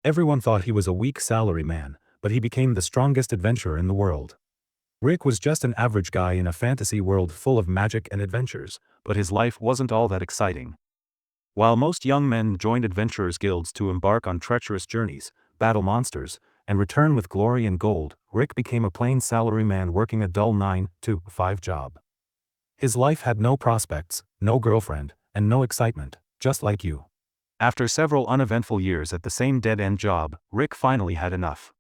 Everyone thought he was a weak salaryman, but he became the strongest adventurer in the world. Rick was just an average guy in a fantasy world full of magic and adventures, but his life wasn't all that exciting. While most young men joined adventurers' guilds to embark on treacherous journeys, battle monsters, and return with glory and gold, Rick became a plain salaryman working a dull 9-to-5 job. His life had no prospects, no girlfriend, and no excitement, just like you. After several uneventful years at the same dead-end job, Rick finally had enough.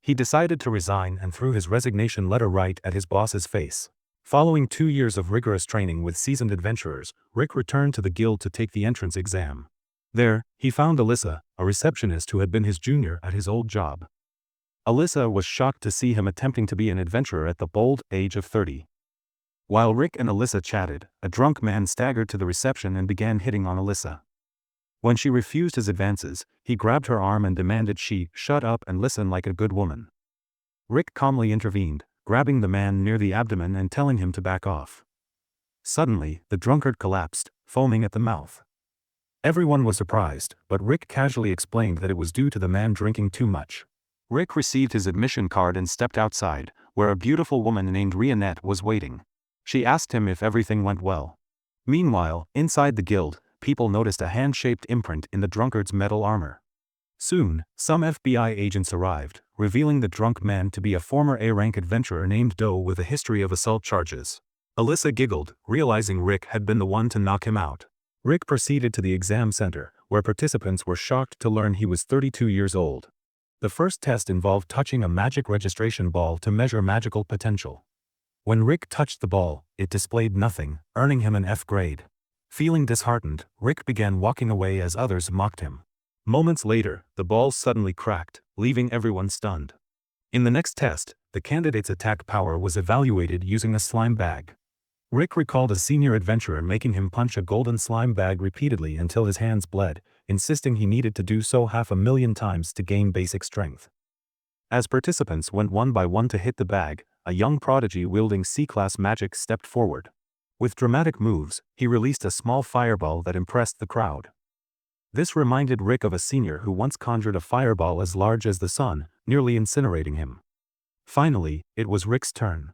He decided to resign and threw his resignation letter right at his boss's face. Following 2 years of rigorous training with seasoned adventurers, Rick returned to the guild to take the entrance exam. There, he found Alyssa, a receptionist who had been his junior at his old job. Alyssa was shocked to see him attempting to be an adventurer at the bold age of 30. While Rick and Alyssa chatted, a drunk man staggered to the reception and began hitting on Alyssa. When she refused his advances, he grabbed her arm and demanded she shut up and listen like a good woman. Rick calmly intervened, grabbing the man near the abdomen and telling him to back off. Suddenly, the drunkard collapsed, foaming at the mouth. Everyone was surprised, but Rick casually explained that it was due to the man drinking too much. Rick received his admission card and stepped outside, where a beautiful woman named Rionette was waiting. She asked him if everything went well. Meanwhile, inside the guild, people noticed a hand-shaped imprint in the drunkard's metal armor. Soon, some FBI agents arrived, revealing the drunk man to be a former A-rank adventurer named Doe with a history of assault charges. Alyssa giggled, realizing Rick had been the one to knock him out. Rick proceeded to the exam center, where participants were shocked to learn he was 32 years old. The first test involved touching a magic registration ball to measure magical potential. When Rick touched the ball, it displayed nothing, earning him an F grade. Feeling disheartened, Rick began walking away as others mocked him. Moments later, the ball suddenly cracked, leaving everyone stunned. In the next test, the candidate's attack power was evaluated using a slime bag. Rick recalled a senior adventurer making him punch a golden slime bag repeatedly until his hands bled, insisting he needed to do so 500,000 times to gain basic strength. As participants went one by one to hit the bag, a young prodigy wielding C-class magic stepped forward. With dramatic moves, he released a small fireball that impressed the crowd. This reminded Rick of a senior who once conjured a fireball as large as the sun, nearly incinerating him. Finally, it was Rick's turn.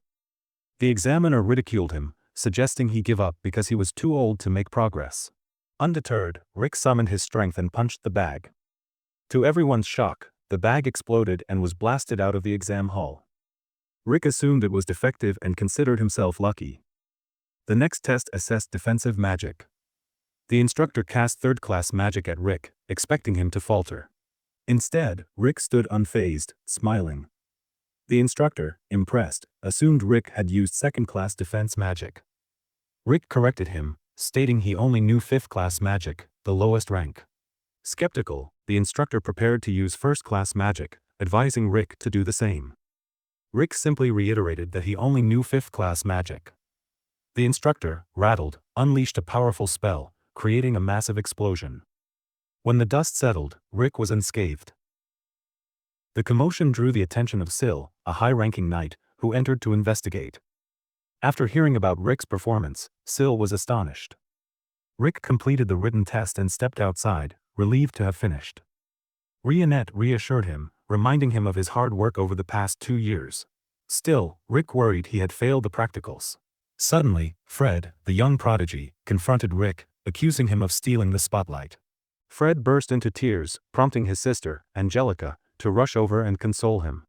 The examiner ridiculed him, suggesting he give up because he was too old to make progress. Undeterred, Rick summoned his strength and punched the bag. To everyone's shock, the bag exploded and was blasted out of the exam hall. Rick assumed it was defective and considered himself lucky. The next test assessed defensive magic. The instructor cast third-class magic at Rick, expecting him to falter. Instead, Rick stood unfazed, smiling. The instructor, impressed, assumed Rick had used second-class defense magic. Rick corrected him, stating he only knew fifth-class magic, the lowest rank. Skeptical, the instructor prepared to use first-class magic, advising Rick to do the same. Rick simply reiterated that he only knew fifth-class magic. The instructor, rattled, unleashed a powerful spell, creating a massive explosion. When the dust settled, Rick was unscathed. The commotion drew the attention of Syl, a high-ranking knight, who entered to investigate. After hearing about Rick's performance, Syl was astonished. Rick completed the written test and stepped outside, relieved to have finished. Rionette reassured him, reminding him of his hard work over the past 2 years. Still, Rick worried he had failed the practicals. Suddenly, Fred, the young prodigy, confronted Rick, accusing him of stealing the spotlight. Fred burst into tears, prompting his sister, Angelica, to rush over and console him.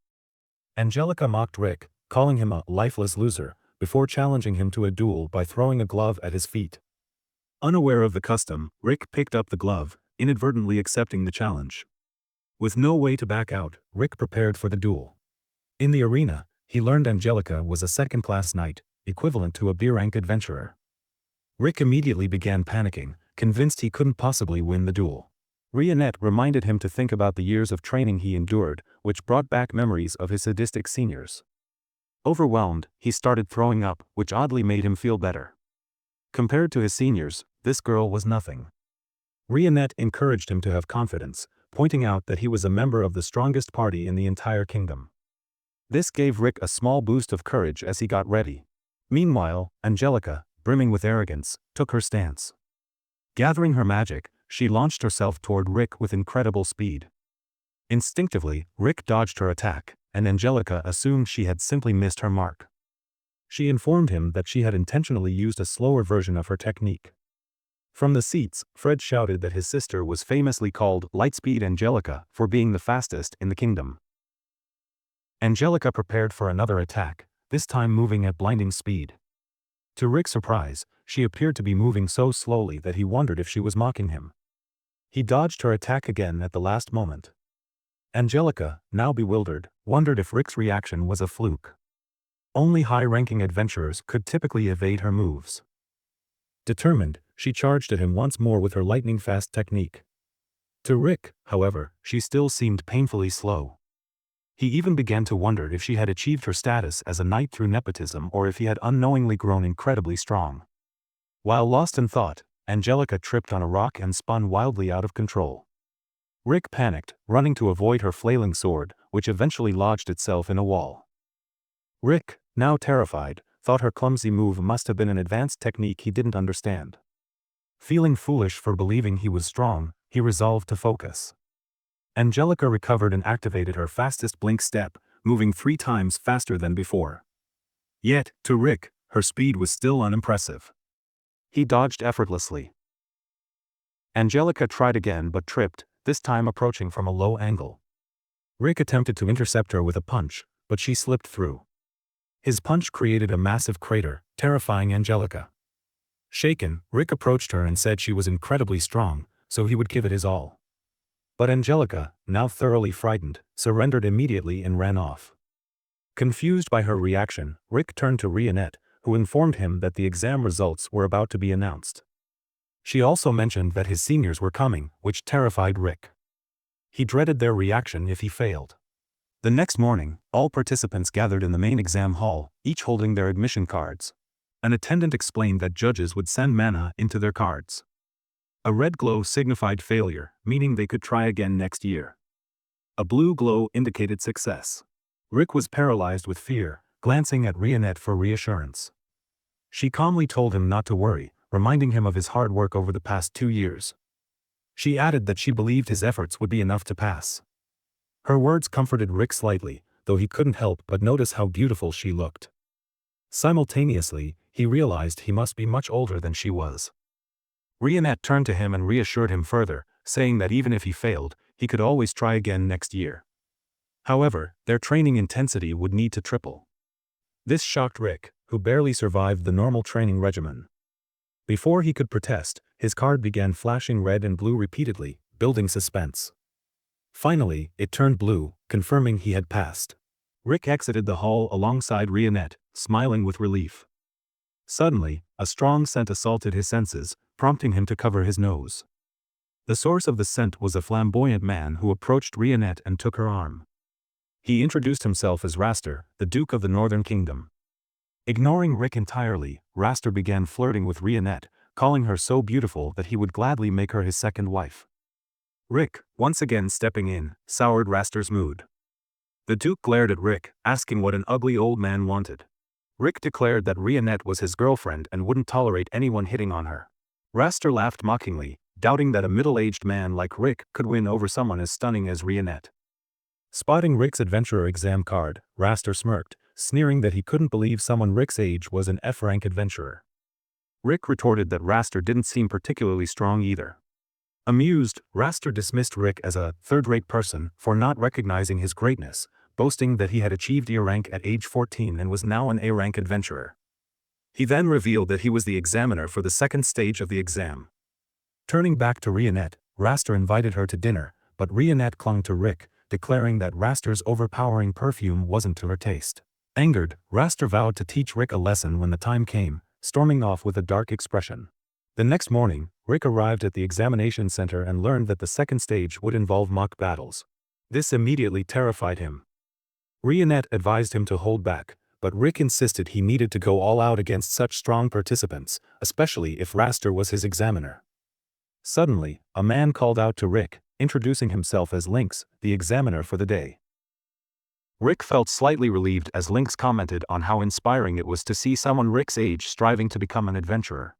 Angelica mocked Rick, calling him a lifeless loser, before challenging him to a duel by throwing a glove at his feet. Unaware of the custom, Rick picked up the glove, inadvertently accepting the challenge. With no way to back out, Rick prepared for the duel. In the arena, he learned Angelica was a second-class knight, equivalent to a B-rank adventurer. Rick immediately began panicking, convinced he couldn't possibly win the duel. Rionette reminded him to think about the years of training he endured, which brought back memories of his sadistic seniors. Overwhelmed, he started throwing up, which oddly made him feel better. Compared to his seniors, this girl was nothing. Rionette encouraged him to have confidence, pointing out that he was a member of the strongest party in the entire kingdom. This gave Rick a small boost of courage as he got ready. Meanwhile, Angelica, brimming with arrogance, took her stance. Gathering her magic, she launched herself toward Rick with incredible speed. Instinctively, Rick dodged her attack, and Angelica assumed she had simply missed her mark. She informed him that she had intentionally used a slower version of her technique. From the seats, Fred shouted that his sister was famously called Lightspeed Angelica for being the fastest in the kingdom. Angelica prepared for another attack, this time moving at blinding speed. To Rick's surprise, she appeared to be moving so slowly that he wondered if she was mocking him. He dodged her attack again at the last moment. Angelica, now bewildered, wondered if Rick's reaction was a fluke. Only high-ranking adventurers could typically evade her moves. Determined, she charged at him once more with her lightning-fast technique. To Rick, however, she still seemed painfully slow. He even began to wonder if she had achieved her status as a knight through nepotism or if he had unknowingly grown incredibly strong. While lost in thought, Angelica tripped on a rock and spun wildly out of control. Rick panicked, running to avoid her flailing sword, which eventually lodged itself in a wall. Rick, now terrified, thought her clumsy move must have been an advanced technique he didn't understand. Feeling foolish for believing he was strong, he resolved to focus. Angelica recovered and activated her fastest blink step, moving 3 times faster than before. Yet, to Rick, her speed was still unimpressive. He dodged effortlessly. Angelica tried again but tripped, this time approaching from a low angle. Rick attempted to intercept her with a punch, but she slipped through. His punch created a massive crater, terrifying Angelica. Shaken, Rick approached her and said she was incredibly strong, so he would give it his all. But Angelica, now thoroughly frightened, surrendered immediately and ran off. Confused by her reaction, Rick turned to Rionette, who informed him that the exam results were about to be announced. She also mentioned that his seniors were coming, which terrified Rick. He dreaded their reaction if he failed. The next morning, all participants gathered in the main exam hall, each holding their admission cards. An attendant explained that judges would send mana into their cards. A red glow signified failure, meaning they could try again next year. A blue glow indicated success. Rick was paralyzed with fear, glancing at Rionette for reassurance. She calmly told him not to worry, reminding him of his hard work over the past 2 years. She added that she believed his efforts would be enough to pass. Her words comforted Rick slightly, though he couldn't help but notice how beautiful she looked. Simultaneously, he realized he must be much older than she was. Rionette turned to him and reassured him further, saying that even if he failed, he could always try again next year. However, their training intensity would need to triple. This shocked Rick, who barely survived the normal training regimen. Before he could protest, his card began flashing red and blue repeatedly, building suspense. Finally, it turned blue, confirming he had passed. Rick exited the hall alongside Rionette, smiling with relief. Suddenly, a strong scent assaulted his senses, prompting him to cover his nose. The source of the scent was a flamboyant man who approached Rionette and took her arm. He introduced himself as Raster, the Duke of the Northern Kingdom. Ignoring Rick entirely, Raster began flirting with Rionette, calling her so beautiful that he would gladly make her his second wife. Rick, once again stepping in, soured Raster's mood. The Duke glared at Rick, asking what an ugly old man wanted. Rick declared that Rionette was his girlfriend and wouldn't tolerate anyone hitting on her. Raster laughed mockingly, doubting that a middle-aged man like Rick could win over someone as stunning as Rionette. Spotting Rick's adventurer exam card, Raster smirked, sneering that he couldn't believe someone Rick's age was an F-rank adventurer. Rick retorted that Raster didn't seem particularly strong either. Amused, Raster dismissed Rick as a third-rate person for not recognizing his greatness, boasting that he had achieved E rank at age 14 and was now an A-rank adventurer. He then revealed that he was the examiner for the second stage of the exam. Turning back to Rionette, Raster invited her to dinner, but Rionette clung to Rick, declaring that Raster's overpowering perfume wasn't to her taste. Angered, Raster vowed to teach Rick a lesson when the time came, storming off with a dark expression. The next morning, Rick arrived at the examination center and learned that the second stage would involve mock battles. This immediately terrified him. Rionette advised him to hold back, but Rick insisted he needed to go all out against such strong participants, especially if Raster was his examiner. Suddenly, a man called out to Rick, introducing himself as Lynx, the examiner for the day. Rick felt slightly relieved as Lynx commented on how inspiring it was to see someone Rick's age striving to become an adventurer.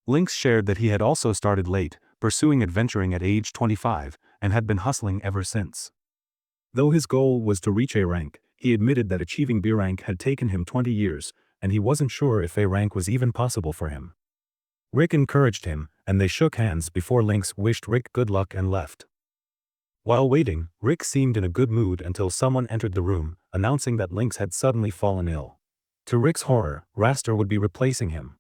Lynx shared that he had also started late, pursuing adventuring at age 25, and had been hustling ever since. Though his goal was to reach A rank, he admitted that achieving B rank had taken him 20 years, and he wasn't sure if A rank was even possible for him. Rick encouraged him, and they shook hands before Lynx wished Rick good luck and left. While waiting, Rick seemed in a good mood until someone entered the room, announcing that Lynx had suddenly fallen ill. To Rick's horror, Raster would be replacing him.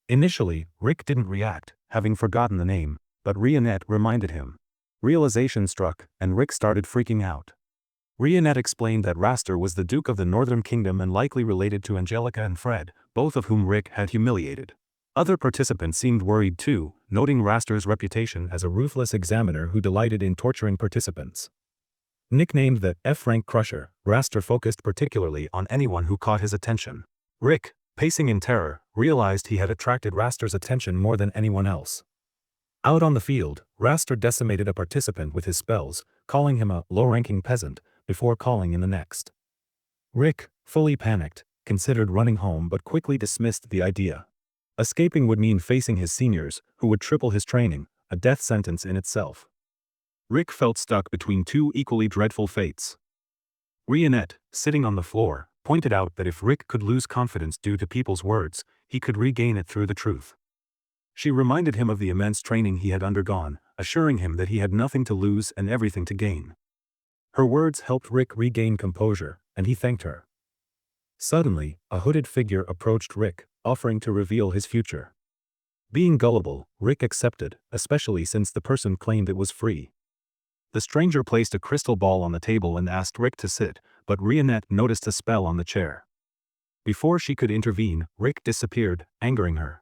Initially, Rick didn't react, having forgotten the name, but Rionette reminded him. Realization struck, and Rick started freaking out. Rionette explained that Raster was the Duke of the Northern Kingdom and likely related to Angelica and Fred, both of whom Rick had humiliated. Other participants seemed worried too, noting Raster's reputation as a ruthless examiner who delighted in torturing participants. Nicknamed the F-rank Crusher, Raster focused particularly on anyone who caught his attention. Rick, pacing in terror, realized he had attracted Raster's attention more than anyone else. Out on the field, Raster decimated a participant with his spells, calling him a low-ranking peasant, before calling in the next. Rick, fully panicked, considered running home but quickly dismissed the idea. Escaping would mean facing his seniors, who would triple his training, a death sentence in itself. Rick felt stuck between two equally dreadful fates. Rionette, sitting on the floor, pointed out that if Rick could lose confidence due to people's words, he could regain it through the truth. She reminded him of the immense training he had undergone, assuring him that he had nothing to lose and everything to gain. Her words helped Rick regain composure, and he thanked her. Suddenly, a hooded figure approached Rick, offering to reveal his future. Being gullible, Rick accepted, especially since the person claimed it was free. The stranger placed a crystal ball on the table and asked Rick to sit, but Rionette noticed a spell on the chair. Before she could intervene, Rick disappeared, angering her.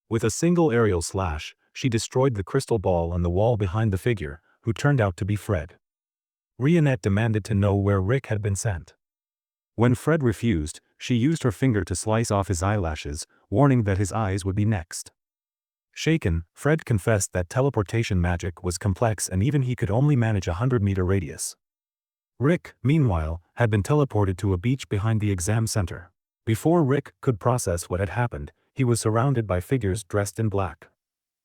With a single aerial slash, she destroyed the crystal ball on the wall behind the figure, who turned out to be Fred. Rionette demanded to know where Rick had been sent. When Fred refused, she used her finger to slice off his eyelashes, warning that his eyes would be next. Shaken, Fred confessed that teleportation magic was complex and even he could only manage a 100-meter radius. Rick, meanwhile, had been teleported to a beach behind the exam center. Before Rick could process what had happened, he was surrounded by figures dressed in black.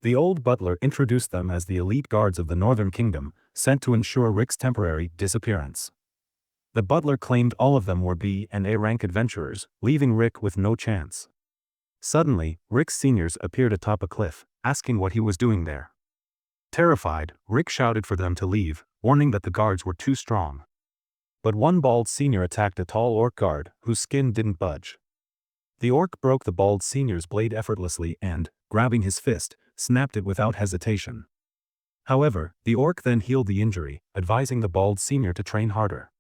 The old butler introduced them as the elite guards of the Northern Kingdom, sent to ensure Rick's temporary disappearance. The butler claimed all of them were B and A rank adventurers, leaving Rick with no chance. Suddenly, Rick's seniors appeared atop a cliff, asking what he was doing there. Terrified, Rick shouted for them to leave, warning that the guards were too strong. But one bald senior attacked a tall orc guard, whose skin didn't budge. The orc broke the bald senior's blade effortlessly and, grabbing his fist, snapped it without hesitation. However, the orc then healed the injury, advising the bald senior to train harder.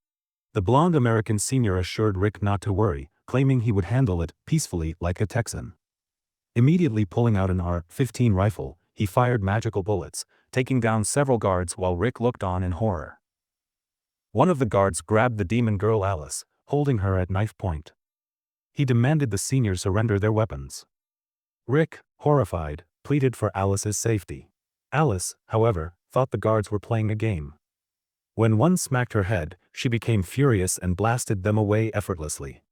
The blonde American senior assured Rick not to worry, claiming he would handle it peacefully like a Texan. Immediately pulling out an AR-15 rifle, he fired magical bullets, taking down several guards while Rick looked on in horror. One of the guards grabbed the demon girl Alice, holding her at knife point. He demanded the seniors surrender their weapons. Rick, horrified, pleaded for Alice's safety. Alice, however, thought the guards were playing a game. When one smacked her head, she became furious and blasted them away effortlessly.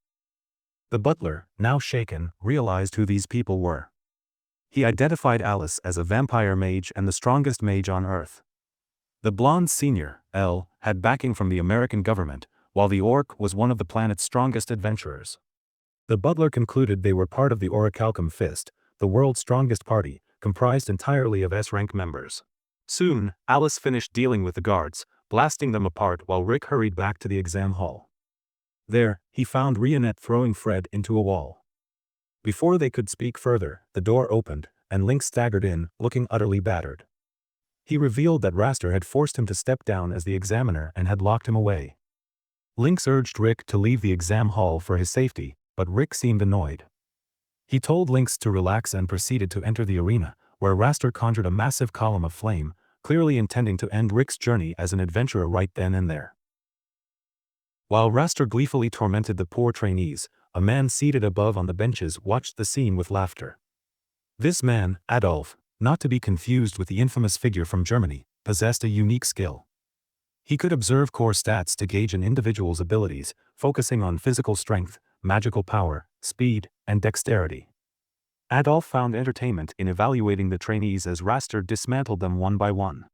The butler, now shaken, realized who these people were. He identified Alice as a vampire mage and the strongest mage on Earth. The blonde senior, L, had backing from the American government, while the orc was one of the planet's strongest adventurers. The butler concluded they were part of the Orichalcum Fist, the world's strongest party, comprised entirely of S-rank members. Soon, Alice finished dealing with the guards, blasting them apart while Rick hurried back to the exam hall. There, he found Rionette throwing Fred into a wall. Before they could speak further, the door opened, and Lynx staggered in, looking utterly battered. He revealed that Raster had forced him to step down as the examiner and had locked him away. Lynx urged Rick to leave the exam hall for his safety, but Rick seemed annoyed. He told Lynx to relax and proceeded to enter the arena, where Raster conjured a massive column of flame, clearly intending to end Rick's journey as an adventurer right then and there. While Raster gleefully tormented the poor trainees, a man seated above on the benches watched the scene with laughter. This man, Adolf, not to be confused with the infamous figure from Germany, possessed a unique skill. He could observe core stats to gauge an individual's abilities, focusing on physical strength, magical power, speed, and dexterity. Adolf found entertainment in evaluating the trainees as Raster dismantled them one by one.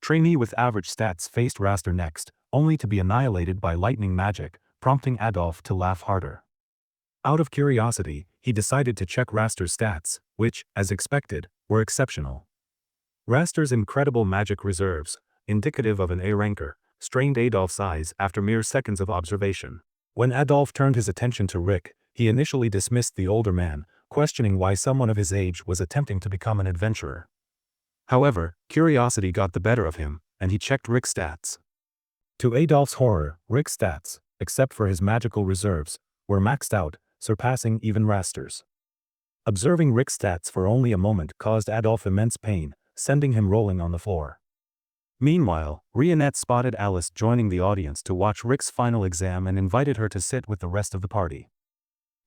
Trainee with average stats faced Raster next, only to be annihilated by lightning magic, prompting Adolf to laugh harder. Out of curiosity, he decided to check Raster's stats, which, as expected, were exceptional. Raster's incredible magic reserves, indicative of an A ranker, strained Adolf's eyes after mere seconds of observation. When Adolf turned his attention to Rick, he initially dismissed the older man, questioning why someone of his age was attempting to become an adventurer. However, curiosity got the better of him, and he checked Rick's stats. To Adolf's horror, Rick's stats, except for his magical reserves, were maxed out, surpassing even Raster's. Observing Rick's stats for only a moment caused Adolf immense pain, sending him rolling on the floor. Meanwhile, Rionette spotted Alice joining the audience to watch Rick's final exam and invited her to sit with the rest of the party.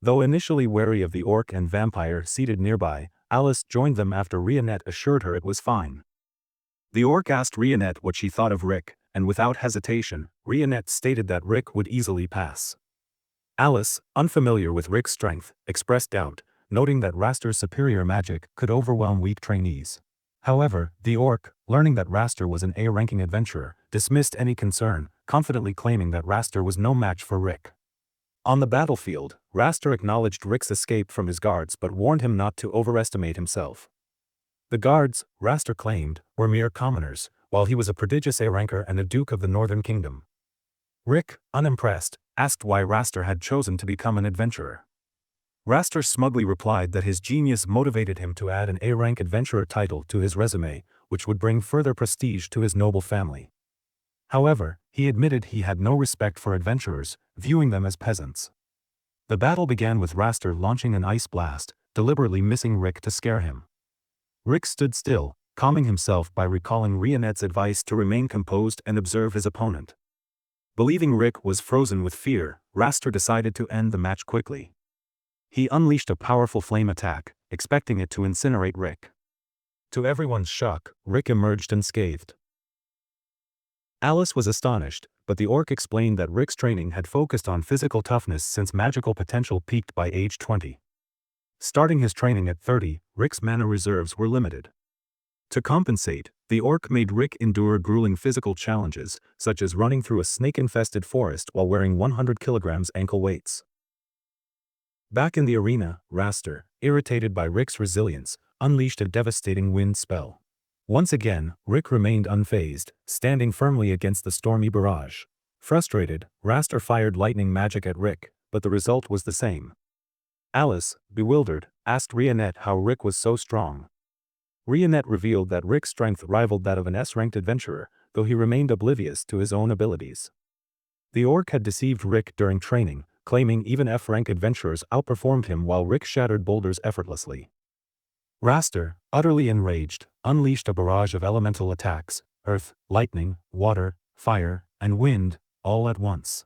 Though initially wary of the orc and vampire seated nearby, Alice joined them after Rionette assured her it was fine. The orc asked Rionette what she thought of Rick, and without hesitation, Rionette stated that Rick would easily pass. Alice, unfamiliar with Rick's strength, expressed doubt, noting that Raster's superior magic could overwhelm weak trainees. However, the orc, learning that Raster was an A-ranking adventurer, dismissed any concern, confidently claiming that Raster was no match for Rick. On the battlefield, Raster acknowledged Rick's escape from his guards but warned him not to overestimate himself. The guards, Raster claimed, were mere commoners, while he was a prodigious A-ranker and a Duke of the Northern Kingdom. Rick, unimpressed, asked why Raster had chosen to become an adventurer. Raster smugly replied that his genius motivated him to add an A-rank adventurer title to his resume, which would bring further prestige to his noble family. However, he admitted he had no respect for adventurers, viewing them as peasants. The battle began with Raster launching an ice blast, deliberately missing Rick to scare him. Rick stood still, calming himself by recalling Rionette's advice to remain composed and observe his opponent. Believing Rick was frozen with fear, Raster decided to end the match quickly. He unleashed a powerful flame attack, expecting it to incinerate Rick. To everyone's shock, Rick emerged unscathed. Alice was astonished, but the orc explained that Rick's training had focused on physical toughness since magical potential peaked by age 20. Starting his training at 30, Rick's mana reserves were limited. To compensate, the orc made Rick endure grueling physical challenges, such as running through a snake-infested forest while wearing 100 kilograms ankle weights. Back in the arena, Raster, irritated by Rick's resilience, unleashed a devastating wind spell. Once again, Rick remained unfazed, standing firmly against the stormy barrage. Frustrated, Raster fired lightning magic at Rick, but the result was the same. Alice, bewildered, asked Rionette how Rick was so strong. Rionette revealed that Rick's strength rivaled that of an S-ranked adventurer, though he remained oblivious to his own abilities. The orc had deceived Rick during training, claiming even F-rank adventurers outperformed him while Rick shattered boulders effortlessly. Raster, utterly enraged, unleashed a barrage of elemental attacks, earth, lightning, water, fire, and wind, all at once.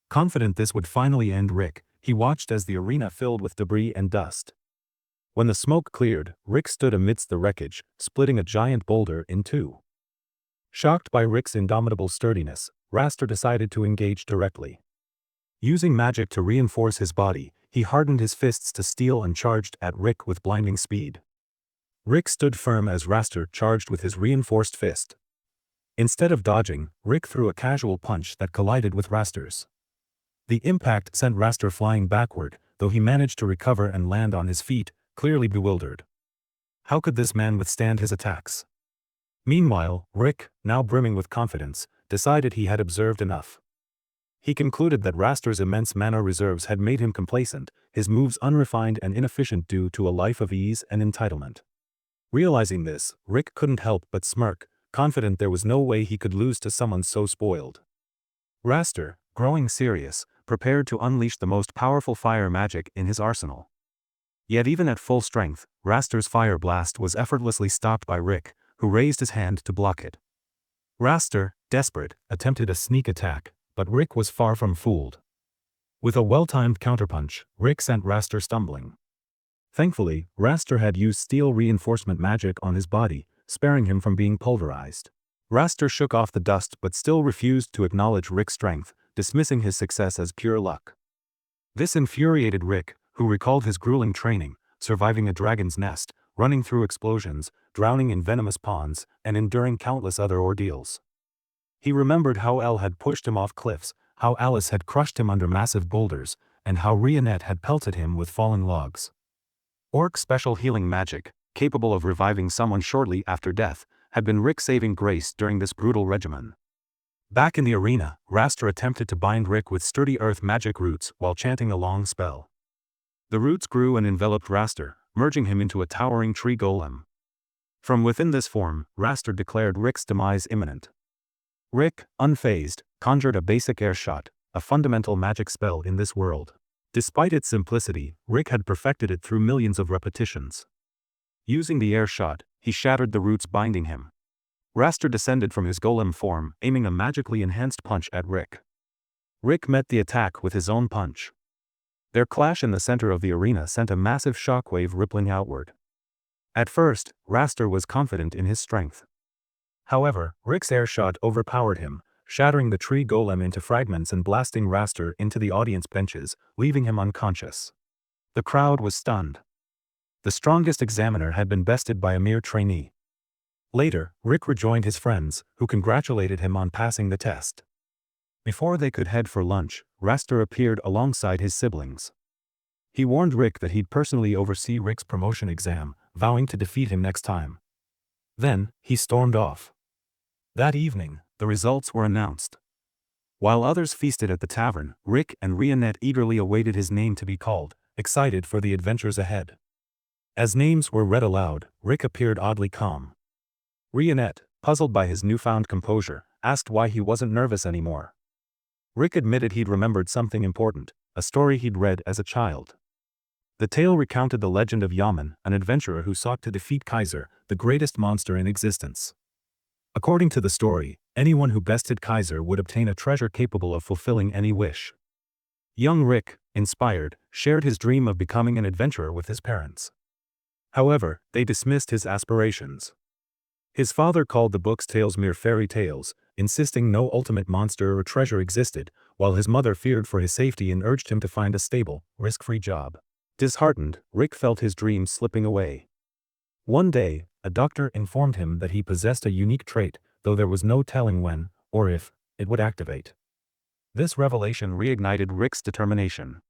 Confident this would finally end Rick, he watched as the arena filled with debris and dust. When the smoke cleared, Rick stood amidst the wreckage, splitting a giant boulder in two. Shocked by Rick's indomitable sturdiness, Raster decided to engage directly. Using magic to reinforce his body, he hardened his fists to steel and charged at Rick with blinding speed. Rick stood firm as Raster charged with his reinforced fist. Instead of dodging, Rick threw a casual punch that collided with Raster's. The impact sent Raster flying backward, though he managed to recover and land on his feet, clearly bewildered. How could this man withstand his attacks? Meanwhile, Rick, now brimming with confidence, decided he had observed enough. He concluded that Raster's immense mana reserves had made him complacent, his moves unrefined and inefficient due to a life of ease and entitlement. Realizing this, Rick couldn't help but smirk, confident there was no way he could lose to someone so spoiled. Raster, growing serious, prepared to unleash the most powerful fire magic in his arsenal. Yet even at full strength, Raster's fire blast was effortlessly stopped by Rick, who raised his hand to block it. Raster, desperate, attempted a sneak attack, but Rick was far from fooled. With a well-timed counterpunch, Rick sent Raster stumbling. Thankfully, Raster had used steel reinforcement magic on his body, sparing him from being pulverized. Raster shook off the dust but still refused to acknowledge Rick's strength, dismissing his success as pure luck. This infuriated Rick, who recalled his grueling training, surviving a dragon's nest, running through explosions, drowning in venomous ponds, and enduring countless other ordeals. He remembered how Elle had pushed him off cliffs, how Alice had crushed him under massive boulders, and how Rionette had pelted him with fallen logs. Orc's special healing magic, capable of reviving someone shortly after death, had been Rick's saving grace during this brutal regimen. Back in the arena, Raster attempted to bind Rick with sturdy earth magic roots while chanting a long spell. The roots grew and enveloped Raster, merging him into a towering tree golem. From within this form, Raster declared Rick's demise imminent. Rick, unfazed, conjured a basic air shot, a fundamental magic spell in this world. Despite its simplicity, Rick had perfected it through millions of repetitions. Using the air shot, he shattered the roots binding him. Raster descended from his golem form, aiming a magically enhanced punch at Rick. Rick met the attack with his own punch. Their clash in the center of the arena sent a massive shockwave rippling outward. At first, Raster was confident in his strength. However, Rick's air shot overpowered him, shattering the tree golem into fragments and blasting Raster into the audience benches, leaving him unconscious. The crowd was stunned. The strongest examiner had been bested by a mere trainee. Later, Rick rejoined his friends, who congratulated him on passing the test. Before they could head for lunch, Raster appeared alongside his siblings. He warned Rick that he'd personally oversee Rick's promotion exam, vowing to defeat him next time. Then, he stormed off. That evening, the results were announced. While others feasted at the tavern, Rick and Rionette eagerly awaited his name to be called, excited for the adventures ahead. As names were read aloud, Rick appeared oddly calm. Rionette, puzzled by his newfound composure, asked why he wasn't nervous anymore. Rick admitted he'd remembered something important, a story he'd read as a child. The tale recounted the legend of Yaman, an adventurer who sought to defeat Kaiser, the greatest monster in existence. According to the story, anyone who bested Kaiser would obtain a treasure capable of fulfilling any wish. Young Rick, inspired, shared his dream of becoming an adventurer with his parents. However, they dismissed his aspirations. His father called the book's tales mere fairy tales, insisting no ultimate monster or treasure existed, while his mother feared for his safety and urged him to find a stable, risk-free job. Disheartened, Rick felt his dreams slipping away. One day, a doctor informed him that he possessed a unique trait, though there was no telling when, or if, it would activate. This revelation reignited Rick's determination.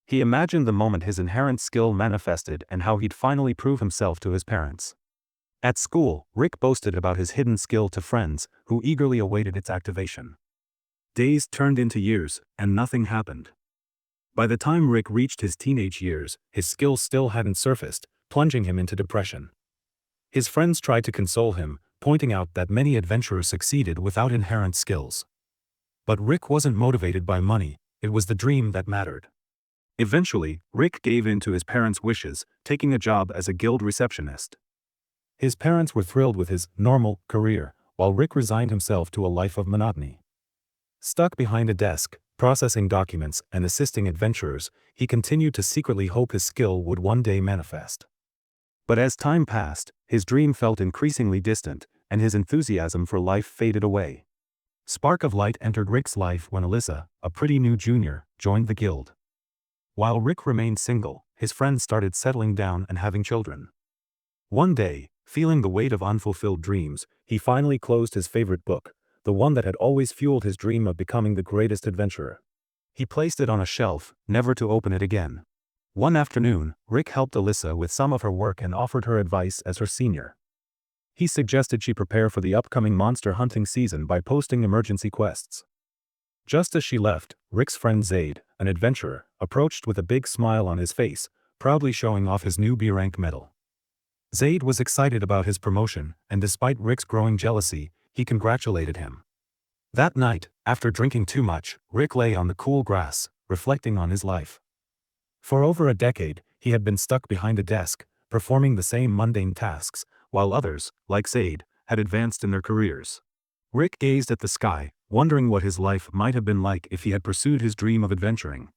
He imagined the moment his inherent skill manifested and how he'd finally prove himself to his parents. At school, Rick boasted about his hidden skill to friends, who eagerly awaited its activation. Days turned into years, and nothing happened. By the time Rick reached his teenage years, his skill still hadn't surfaced, plunging him into depression. His friends tried to console him, pointing out that many adventurers succeeded without inherent skills. But Rick wasn't motivated by money, it was the dream that mattered. Eventually, Rick gave in to his parents' wishes, taking a job as a guild receptionist. His parents were thrilled with his normal career, while Rick resigned himself to a life of monotony. Stuck behind a desk, processing documents and assisting adventurers, he continued to secretly hope his skill would one day manifest. But as time passed, his dream felt increasingly distant, and his enthusiasm for life faded away. Spark of light entered Rick's life when Alyssa, a pretty new junior, joined the guild. While Rick remained single, his friends started settling down and having children. One day, feeling the weight of unfulfilled dreams, he finally closed his favorite book, the one that had always fueled his dream of becoming the greatest adventurer. He placed it on a shelf, never to open it again. One afternoon, Rick helped Alyssa with some of her work and offered her advice as her senior. He suggested she prepare for the upcoming monster hunting season by posting emergency quests. Just as she left, Rick's friend Zaid, an adventurer, approached with a big smile on his face, proudly showing off his new B-rank medal. Zaid was excited about his promotion, and despite Rick's growing jealousy, he congratulated him. That night, after drinking too much, Rick lay on the cool grass, reflecting on his life. For over a decade, he had been stuck behind a desk, performing the same mundane tasks, while others, like Zaid, had advanced in their careers. Rick gazed at the sky, wondering what his life might have been like if he had pursued his dream of adventuring.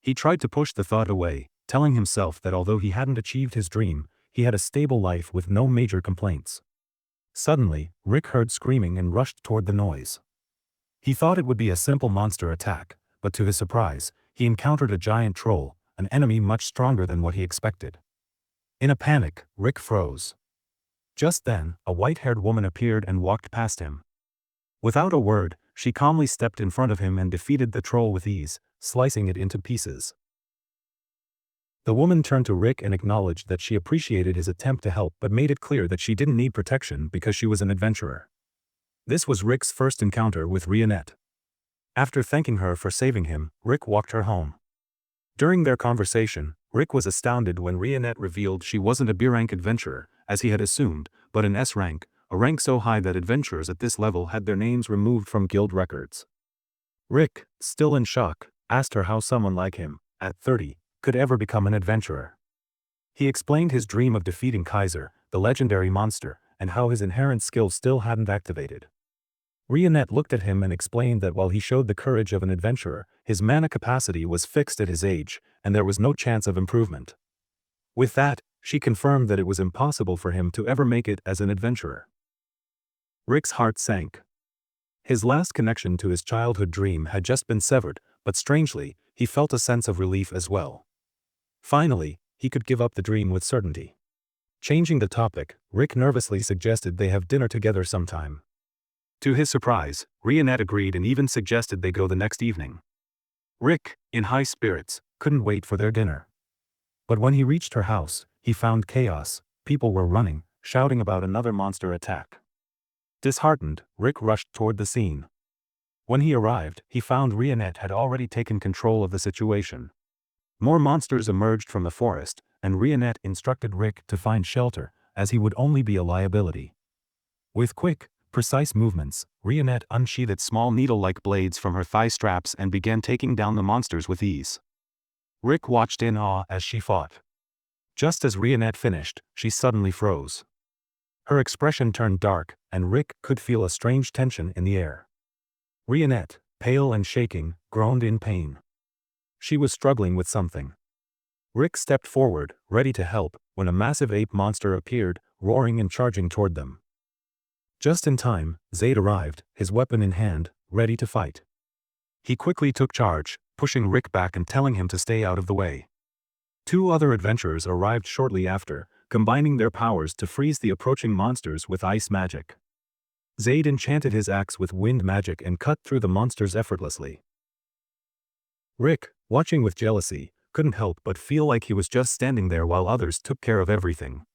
He tried to push the thought away, telling himself that although he hadn't achieved his dream, he had a stable life with no major complaints. Suddenly, Rick heard screaming and rushed toward the noise. He thought it would be a simple monster attack, but to his surprise, he encountered a giant troll, an enemy much stronger than what he expected. In a panic, Rick froze. Just then, a white-haired woman appeared and walked past him. Without a word, she calmly stepped in front of him and defeated the troll with ease, slicing it into pieces. The woman turned to Rick and acknowledged that she appreciated his attempt to help but made it clear that she didn't need protection because she was an adventurer. This was Rick's first encounter with Rionette. After thanking her for saving him, Rick walked her home. During their conversation, Rick was astounded when Rionette revealed she wasn't a B-rank adventurer, as he had assumed, but an S rank, a rank so high that adventurers at this level had their names removed from guild records. Rick, still in shock, asked her how someone like him, at 30, could ever become an adventurer. He explained his dream of defeating Kaiser, the legendary monster, and how his inherent skill still hadn't activated. Rionette looked at him and explained that while he showed the courage of an adventurer, his mana capacity was fixed at his age, and there was no chance of improvement. With that, she confirmed that it was impossible for him to ever make it as an adventurer. Rick's heart sank. His last connection to his childhood dream had just been severed, but strangely, he felt a sense of relief as well. Finally, he could give up the dream with certainty. Changing the topic, Rick nervously suggested they have dinner together sometime. To his surprise, Rionette agreed and even suggested they go the next evening. Rick, in high spirits, couldn't wait for their dinner. But when he reached her house, he found chaos. People were running, shouting about another monster attack. Disheartened, Rick rushed toward the scene. When he arrived, he found Rionette had already taken control of the situation. More monsters emerged from the forest, and Rionette instructed Rick to find shelter, as he would only be a liability. With quick, precise movements, Rionette unsheathed small needle-like blades from her thigh straps and began taking down the monsters with ease. Rick watched in awe as she fought. Just as Rionette finished, she suddenly froze. Her expression turned dark, and Rick could feel a strange tension in the air. Rionette, pale and shaking, groaned in pain. She was struggling with something. Rick stepped forward, ready to help, when a massive ape monster appeared, roaring and charging toward them. Just in time, Zaid arrived, his weapon in hand, ready to fight. He quickly took charge, pushing Rick back and telling him to stay out of the way. Two other adventurers arrived shortly after, combining their powers to freeze the approaching monsters with ice magic. Zaid enchanted his axe with wind magic and cut through the monsters effortlessly. Rick, watching with jealousy, couldn't help but feel like he was just standing there while others took care of everything.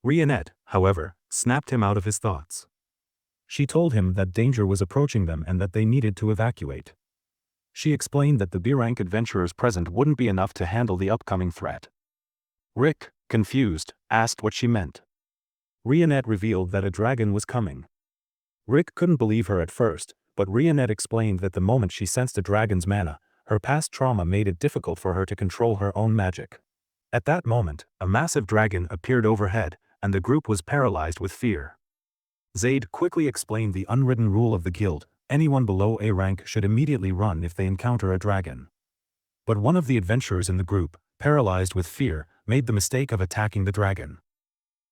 Rionette, however, snapped him out of his thoughts. She told him that danger was approaching them and that they needed to evacuate. She explained that the B-rank adventurers present wouldn't be enough to handle the upcoming threat. Rick, confused, asked what she meant. Rionette revealed that a dragon was coming. Rick couldn't believe her at first, but Rionette explained that the moment she sensed a dragon's mana, her past trauma made it difficult for her to control her own magic. At that moment, a massive dragon appeared overhead, and the group was paralyzed with fear. Zaid quickly explained the unwritten rule of the guild: anyone below A rank should immediately run if they encounter a dragon. But one of the adventurers in the group, paralyzed with fear, made the mistake of attacking the dragon.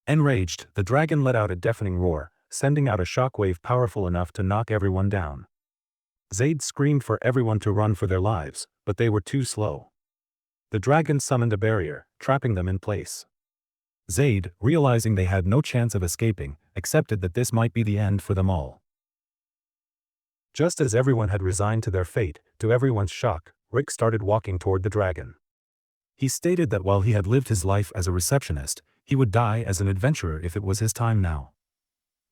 Enraged, the dragon let out a deafening roar, sending out a shockwave powerful enough to knock everyone down. Zaid screamed for everyone to run for their lives, but they were too slow. The dragon summoned a barrier, trapping them in place. Zaid, realizing they had no chance of escaping, accepted that this might be the end for them all. Just as everyone had resigned to their fate, to everyone's shock, Rick started walking toward the dragon. He stated that while he had lived his life as a receptionist, he would die as an adventurer if it was his time now.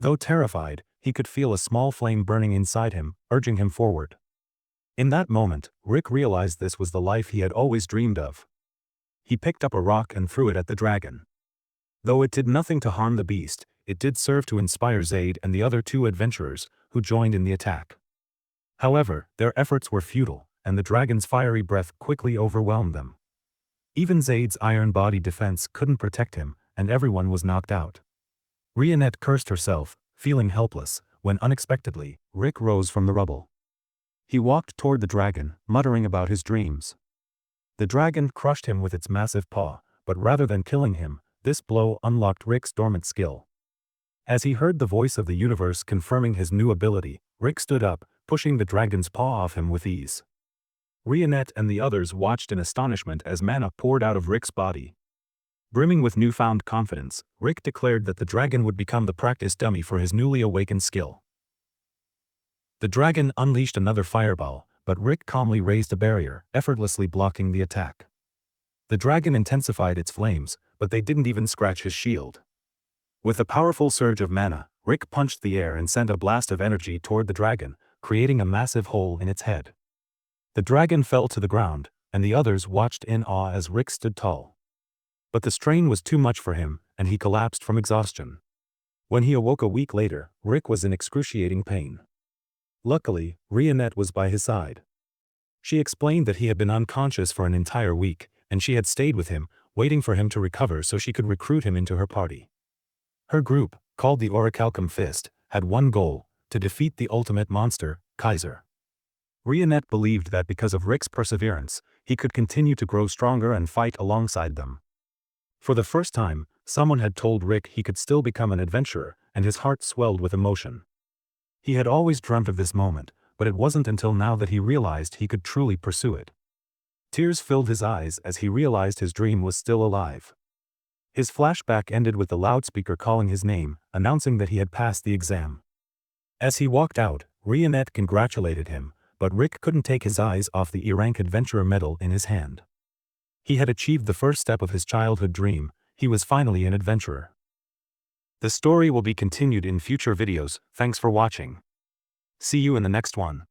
Though terrified, he could feel a small flame burning inside him, urging him forward. In that moment, Rick realized this was the life he had always dreamed of. He picked up a rock and threw it at the dragon. Though it did nothing to harm the beast, it did serve to inspire Zaid and the other two adventurers, who joined in the attack. However, their efforts were futile, and the dragon's fiery breath quickly overwhelmed them. Even Zaid's iron body defense couldn't protect him, and everyone was knocked out. Rionette cursed herself, feeling helpless, when unexpectedly, Rick rose from the rubble. He walked toward the dragon, muttering about his dreams. The dragon crushed him with its massive paw, but rather than killing him, this blow unlocked Rick's dormant skill. As he heard the voice of the universe confirming his new ability, Rick stood up, pushing the dragon's paw off him with ease. Rionette and the others watched in astonishment as mana poured out of Rick's body. Brimming with newfound confidence, Rick declared that the dragon would become the practice dummy for his newly awakened skill. The dragon unleashed another fireball, but Rick calmly raised a barrier, effortlessly blocking the attack. The dragon intensified its flames, but they didn't even scratch his shield. With a powerful surge of mana, Rick punched the air and sent a blast of energy toward the dragon, creating a massive hole in its head. The dragon fell to the ground, and the others watched in awe as Rick stood tall. But the strain was too much for him, and he collapsed from exhaustion. When he awoke a week later, Rick was in excruciating pain. Luckily, Rionette was by his side. She explained that he had been unconscious for an entire week, and she had stayed with him, waiting for him to recover so she could recruit him into her party. Her group, called the Orichalcum Fist, had one goal: to defeat the ultimate monster, Kaiser. Rionette believed that because of Rick's perseverance, he could continue to grow stronger and fight alongside them. For the first time, someone had told Rick he could still become an adventurer, and his heart swelled with emotion. He had always dreamt of this moment, but it wasn't until now that he realized he could truly pursue it. Tears filled his eyes as he realized his dream was still alive. His flashback ended with the loudspeaker calling his name, announcing that he had passed the exam. As he walked out, Rionette congratulated him, but Rick couldn't take his eyes off the E-rank adventurer medal in his hand. He had achieved the first step of his childhood dream: he was finally an adventurer. The story will be continued in future videos. Thanks for watching. See you in the next one.